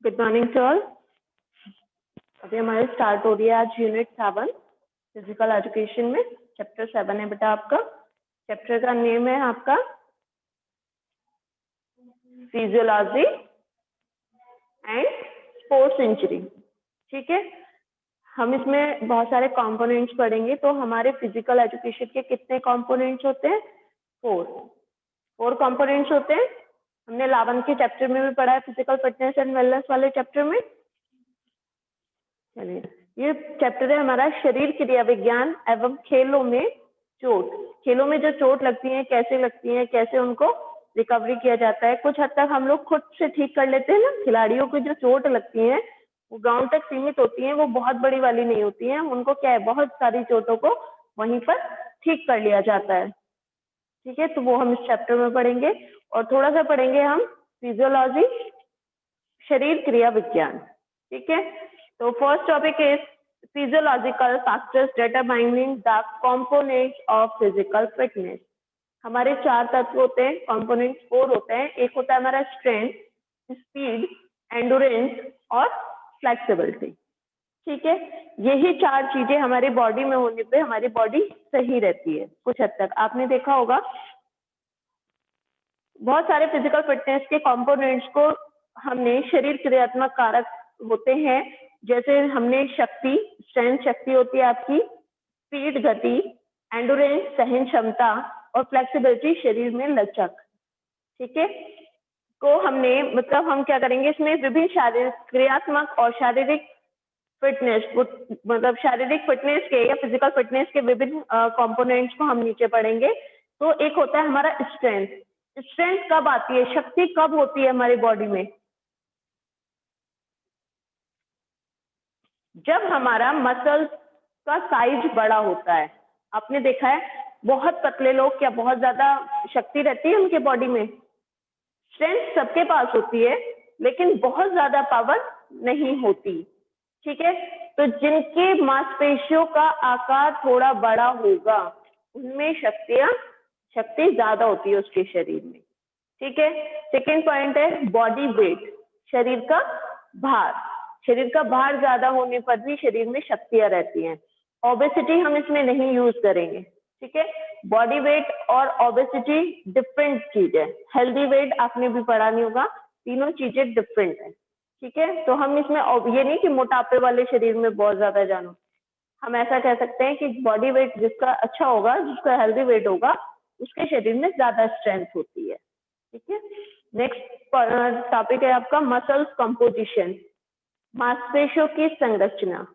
Good morning to all. अभी हमारे start हो रही है आज यूनिट 7 फिजिकल एजुकेशन में। चैप्टर 7 है बेटा आपका। चैप्टर का नेम है आपका फिजियोलॉजी एंड स्पोर्ट्स इंजरी। ठीक है, हम इसमें बहुत सारे कंपोनेंट्स पढ़ेंगे। तो हमारे फिजिकल एजुकेशन के कितने कंपोनेंट्स होते हैं? 4 कंपोनेंट्स होते हैं। हमने 11 के चैप्टर में भी पढ़ा है, फिजिकल फिटनेस एंड वेलनेस वाले चैप्टर में। चलिए, ये चैप्टर है हमारा शरीर क्रिया विज्ञान एवं खेलों में चोट। खेलों में जो चोट लगती है, कैसे लगती है, कैसे उनको रिकवरी किया जाता है। कुछ हद तक हम लोग खुद से ठीक कर लेते हैं ना। खिलाड़ियों को जो चोट लगती है वो ग्राउंड तक सीमित होती है, वो बहुत बड़ी वाली नहीं होती है। उनको क्या है, बहुत सारी चोटों को वहीं पर ठीक कर लिया जाता है। ठीक है, तो वो हम इस चैप्टर में पढ़ेंगे और थोड़ा सा पढ़ेंगे हम फिजियोलॉजी, शरीर क्रिया विज्ञान। ठीक है, तो first topic is physiological factors determining the components of physical fitness. हमारे 4 तत्व होते हैं, कंपोनेंट्स 4 होते हैं। एक होता है हमारा स्ट्रेंथ, स्पीड, एंडोरेंस और फ्लेक्सिबिलिटी। ठीक है, यही 4 चीजें हमारी बॉडी में होने पे हमारी बॉडी सही रहती है। कुछ हद तक आपने देखा होगा बहुत सारे फिजिकल फिटनेस के कंपोनेंट्स को हमने शरीर क्रियात्मक कारक होते हैं। जैसे हमने शक्ति, स्ट्रेंथ शक्ति होती है आपकी, स्पीड गति, एंडोरेंस सहन क्षमता और फ्लेक्सिबिलिटी शरीर में लचक। ठीक है, को हमने मतलब हम क्या करेंगे इसमें विभिन्न शारीरिक क्रियात्मक और शारीरिक फिटनेस, मतलब शारीरिक फिटनेस के या फिजिकल फिटनेस के विभिन्न कंपोनेंट्स को हम नीचे पढ़ेंगे। तो एक होता है हमारा स्ट्रेंथ। स्ट्रेंथ कब आती है, शक्ति कब होती है हमारी बॉडी में? जब हमारा मसल्स का साइज बड़ा होता है। आपने देखा है बहुत पतले लोग क्या बहुत ज्यादा शक्ति रहती है उनके बॉडी में? स्ट्रेंथ सबके पास होती है लेकिन बहुत ज्यादा पावर नहीं होती। ठीक है, तो जिनके मांसपेशियों का आकार थोड़ा बड़ा होगा उनमें शक्ति ज्यादा होती है उसके शरीर में। ठीक है, सेकेंड पॉइंट है बॉडी वेट, शरीर का भार। शरीर का भार ज्यादा होने पर भी शरीर में शक्तियां रहती हैं। ओबेसिटी हम इसमें नहीं यूज करेंगे। ठीक है, बॉडी वेट और ओबेसिटी डिफरेंट चीज है। हेल्दी वेट आपने भी पढ़ा नहीं होगा, तीनों चीजें डिफरेंट है। ठीक है, तो हम इसमें ये नहीं कि मोटापे वाले शरीर में बहुत ज्यादा जानो। हम ऐसा कह सकते हैं कि बॉडी वेट जिसका अच्छा होगा, जिसका हेल्दी वेट होगा, उसके शरीर में ज्यादा स्ट्रेंथ होती है। ठीक है, नेक्स्ट टॉपिक है आपका मसल्स कंपोजिशन, मांसपेशियों की संरचना।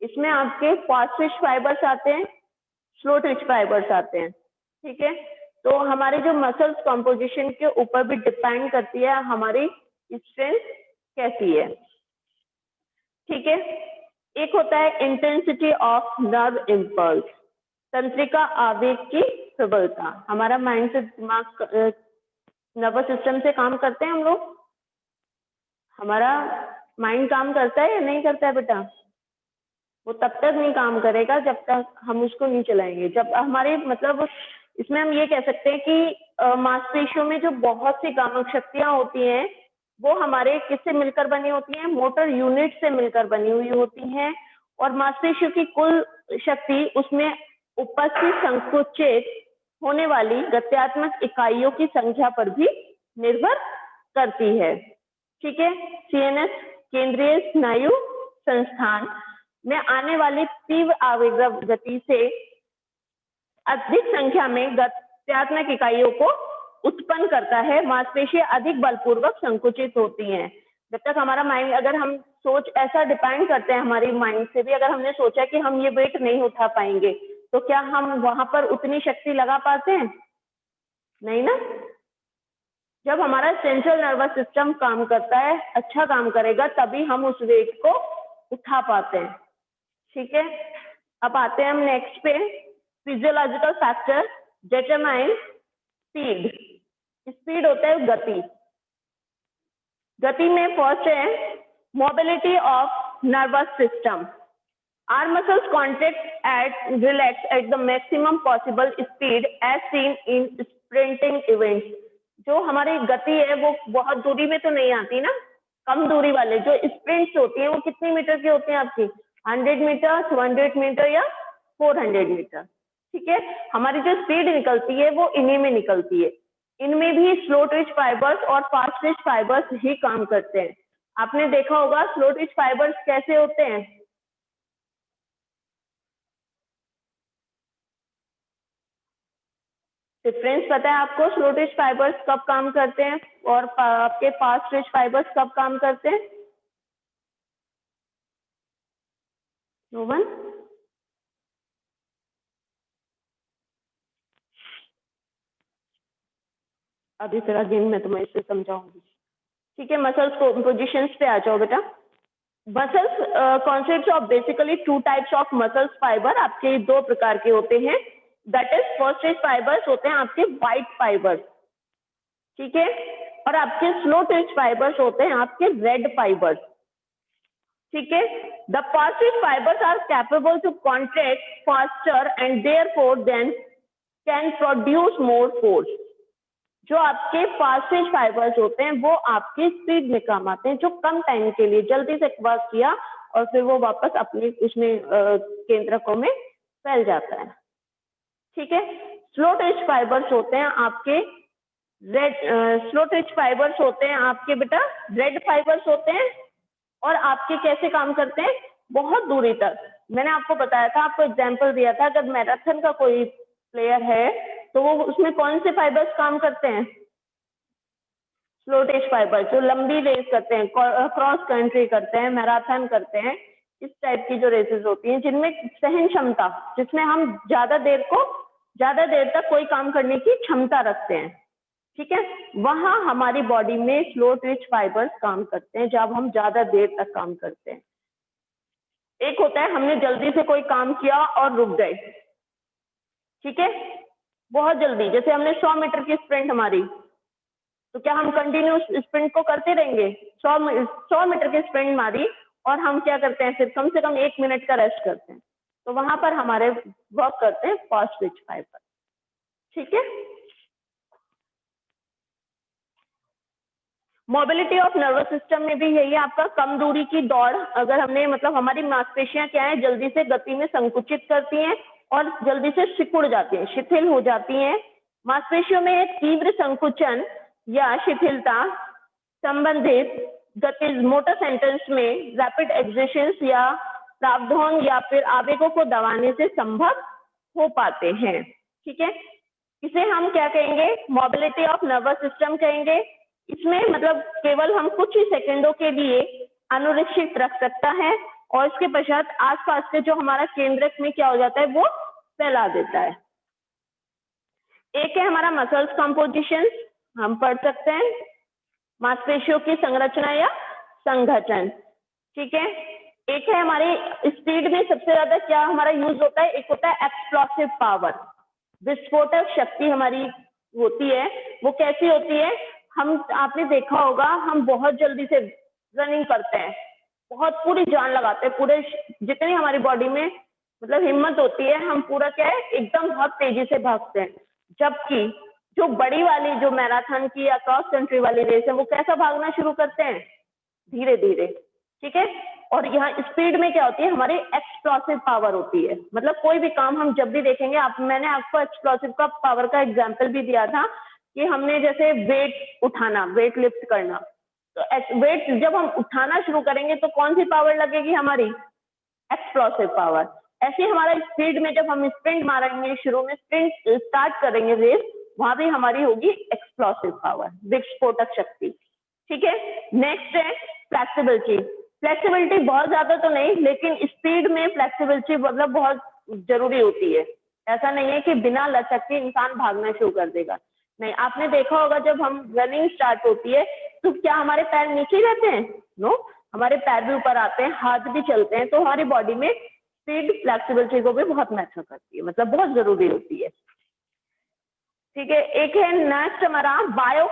इसमें आपके फास्ट ट्विच फाइबर्स आते हैं, स्लो ट्विच फाइबर्स आते हैं। ठीक है, तो हमारे जो मसल्स कंपोजिशन के ऊपर भी डिपेंड करती है हमारी स्ट्रेंथ कैसी है। ठीक है, एक होता है इंटेंसिटी ऑफ नर्व इम्पल्स, तंत्रिका आवेग की प्रबलता। हमारा माइंड से दिमाग, नर्वस सिस्टम से काम करते हैं हम लोग। हमारा माइंड काम करता है या नहीं करता है बेटा? वो तब तक नहीं काम करेगा जब तक हम उसको नहीं चलाएंगे। जब हमारे मतलब इसमें हम ये कह सकते हैं कि मांसपेशियों में जो बहुत सी गामक शक्तियां होती हैं वो हमारे किससे मिलकर बनी होती हैं? मोटर यूनिट से मिलकर बनी हुई होती हैं। और मांसपेशियों की कुल शक्ति उसमें उपस्थित संकुचित होने वाली गत्यात्मक इकाइयों की संख्या पर भी निर्भर करती है। ठीक है, सीएनएस केंद्रीय स्नायु संस्थान में आने वाली तीव्र आवेग गति से अधिक संख्या में गत्यात्मक इकाइयों को उत्पन्न करता है। मांसपेशियां अधिक बलपूर्वक संकुचित होती हैं। जब तक हमारा माइंड, अगर हम सोच ऐसा डिपेंड करते हैं हमारी माइंड से भी, अगर हमने सोचा कि हम ये वेट नहीं उठा पाएंगे तो क्या हम वहां पर उतनी शक्ति लगा पाते हैं? नहीं ना। जब हमारा सेंट्रल नर्वस सिस्टम काम करता है, अच्छा काम करेगा, तभी हम उस वेट को उठा पाते हैं। ठीक है, अब आते हैं हम नेक्स्ट पे, physiological factor determine speed. Speed होता है गति। गति में फर्स्ट है mobility of nervous system. Are muscles contract at relax at the maximum possible speed as seen in sprinting events. जो हमारी गति है वो बहुत दूरी में तो नहीं आती ना, कम दूरी वाले जो स्प्रिंट्स होती है वो कितनी मीटर की होती हैं आपकी? 100 मीटर, 200 मीटर या 400 मीटर। ठीक है, हमारी जो स्पीड निकलती है वो इन्हीं में निकलती है। इनमें भी स्लो ट्विच फाइबर्स और फास्ट ट्विच फाइबर्स ही काम करते हैं। आपने देखा होगा स्लो ट्विच फाइबर्स कैसे होते हैं? डिफरेंस पता है आपको? स्लो ट्विच फाइबर्स कब काम करते हैं और आपके फास्ट ट्विच फाइबर्स कब काम करते हैं? No one? अभी फिर अगेन मैं तुम्हें इसे समझाऊंगी। ठीक है, मसल्स को पोजिशंस पे आ जाओ बेटा। Muscles concept of basically two types of muscles fibre आपके दो प्रकार के होते हैं। That is first Twitch fibres होते हैं आपके व्हाइट फाइबर्स, ठीक है, और आपके स्लो ट्विच फाइबर्स होते हैं आपके रेड फाइबर्स, ठीक है। The fast twitch fibres are capable to contract faster and therefore then can produce more force. जो आपके फास्ट ट्विच फाइबर्स होते हैं वो आपकी स्पीड में काम आते हैं, जो कम टाइम के लिए जल्दी से वर्क किया और फिर वो वापस अपने उसमें केंद्रकों में फैल जाता है, ठीक है। स्लो ट्विच फाइबर्स होते हैं आपके रेड, स्लो ट्विच फाइबर्स होते हैं आपके बेटा रेड फाइबर्स होते हैं, और आपके कैसे काम करते हैं? बहुत दूरी तक। मैंने आपको बताया था, आपको एग्जांपल दिया था, अगर मैराथन का कोई प्लेयर है तो वो उसमें कौन से फाइबर्स काम करते हैं? स्लो ट्विच फाइबर्स, जो लंबी रेस करते हैं, क्रॉस कंट्री करते हैं, मैराथन करते हैं, इस टाइप की जो रेसेस होती हैं जिनमें सहन क्षमता, जिसमें हम ज्यादा देर तक कोई काम करने की क्षमता रखते हैं, ठीक है, वहां हमारी बॉडी में स्लो ट्विच फाइबर्स काम करते हैं जब हम ज्यादा देर तक काम करते हैं। एक होता है हमने जल्दी से कोई काम किया और रुक गए, ठीक है, बहुत जल्दी, जैसे हमने 100 मीटर की स्प्रिंट हमारी, तो क्या हम कंटिन्यूस स्प्रिंट को करते रहेंगे? 100 मीटर की स्प्रिंट मारी और हम क्या करते हैं, फिर कम से कम 1 मिनट का रेस्ट करते हैं, तो वहां पर हमारे वर्क करते हैं फास्ट ट्विच फाइबर, ठीक है। मोबिलिटी ऑफ नर्वस सिस्टम में भी यही है आपका, कम दूरी की दौड़, अगर हमने मतलब हमारी मांसपेशियां क्या है, जल्दी से गति में संकुचित करती हैं और जल्दी से सिकुड़ जाती हैं, शिथिल हो जाती हैं। मांसपेशियों में एक तीव्र संकुचन या शिथिलता संबंधित गतिज मोटर सेंटर्स में रैपिड एक्सर्शंस या प्रावधान या फिर आवेगों को दबाने से संभव हो पाते हैं, ठीक है। इसे हम क्या कहेंगे? मोबिलिटी ऑफ नर्वस सिस्टम कहेंगे। इसमें मतलब केवल हम कुछ ही सेकंडों के लिए अनुरक्षित रख सकता है और इसके पश्चात आसपास के जो हमारा केंद्रक में क्या हो जाता है, वो फैला देता है। एक है हमारा मसल्स कंपोजिशन, हम पढ़ सकते हैं मांसपेशियों की संरचना या संगठन, ठीक है। एक है हमारी स्पीड में सबसे ज्यादा क्या हमारा यूज होता है, एक होता है एक्सप्लोसिव पावर, विस्फोटक शक्ति हमारी होती है। वो कैसी होती है? हम, आपने देखा होगा हम बहुत जल्दी से रनिंग करते हैं, बहुत पूरी जान लगाते हैं, पूरे जितनी हमारी बॉडी में मतलब हिम्मत होती है, हम पूरा क्या है एकदम बहुत तेजी से भागते हैं। जबकि जो बड़ी वाली जो मैराथन की या क्रॉस कंट्री वाली रेस है वो कैसा भागना शुरू करते हैं? धीरे धीरे, ठीक है। और यहाँ स्पीड में क्या होती है? हमारी एक्सप्लोसिव पावर होती है। मतलब कोई भी काम हम जब भी देखेंगे, मैंने आपको एक्सप्लोसिव का पावर का एग्जांपल भी दिया था कि हमने जैसे वेट उठाना, वेट लिफ्ट करना, तो वेट जब हम उठाना शुरू करेंगे तो कौन सी पावर लगेगी? हमारी एक्सप्लोसिव पावर। ऐसे हमारा स्पीड में जब हम स्प्रिंट मारेंगे, शुरू में स्प्रिंट स्टार्ट करेंगे रेस, वहां भी हमारी होगी एक्सप्लोसिव पावर, विस्फोटक शक्ति, ठीक है। नेक्स्ट है फ्लेक्सिबिलिटी। फ्लेक्सिबिलिटी बहुत ज्यादा तो नहीं, लेकिन स्पीड में फ्लेक्सिबिलिटी मतलब बहुत जरूरी होती है। ऐसा नहीं है कि बिना लचक के इंसान भागना शुरू कर देगा, नहीं। आपने देखा होगा जब हम रनिंग स्टार्ट होती है तो क्या हमारे पैर नीचे रहते हैं? नो, हमारे पैर भी ऊपर आते हैं, हाथ भी चलते हैं, तो हमारी बॉडी में स्पीड फ्लेक्सिबिलिटी को भी बहुत मैटर करती है, मतलब बहुत जरूरी होती है, ठीक है। एक है नेक्स्ट हमारा बायो